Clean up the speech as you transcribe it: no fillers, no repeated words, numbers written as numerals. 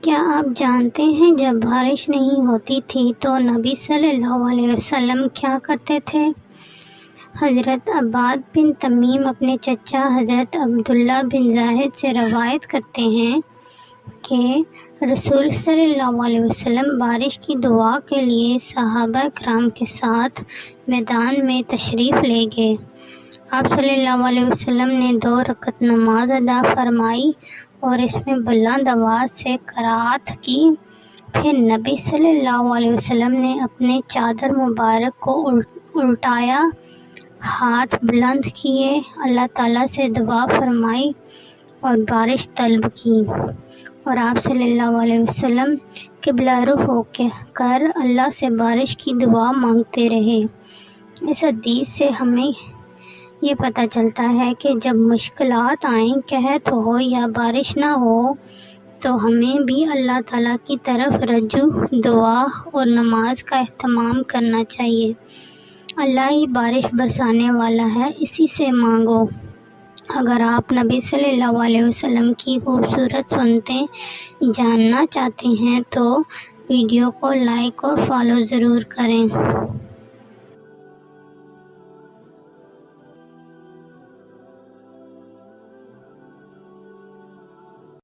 کیا آپ جانتے ہیں جب بارش نہیں ہوتی تھی تو نبی صلی اللہ علیہ وسلم کیا کرتے تھے؟ حضرت عباد بن تمیم اپنے چچا حضرت عبداللہ بن زاہد سے روایت کرتے ہیں کہ رسول صلی اللہ علیہ وسلم بارش کی دعا کے لیے صحابہ کرام کے ساتھ میدان میں تشریف لے گئے۔ آپ صلی اللہ علیہ وسلم نے 2 رکعت نماز ادا فرمائی اور اس میں بلند آواز سے قرأت کی۔ پھر نبی صلی اللہ علیہ وسلم نے اپنے چادر مبارک کو الٹایا، ہاتھ بلند کیے، اللہ تعالیٰ سے دعا فرمائی اور بارش طلب کی، اور آپ صلی اللہ علیہ وسلم قبلہ رخ ہو کر اللہ سے بارش کی دعا مانگتے رہے۔ اس حدیث سے ہمیں یہ پتہ چلتا ہے کہ جب مشکلات آئیں، قحط ہو یا بارش نہ ہو، تو ہمیں بھی اللہ تعالیٰ کی طرف رجوع، دعا اور نماز کا اہتمام کرنا چاہیے۔ اللہ ہی بارش برسانے والا ہے، اسی سے مانگو۔ اگر آپ نبی صلی اللہ علیہ وسلم کی خوبصورت سنتیں جاننا چاہتے ہیں تو ویڈیو کو لائک اور فالو ضرور کریں۔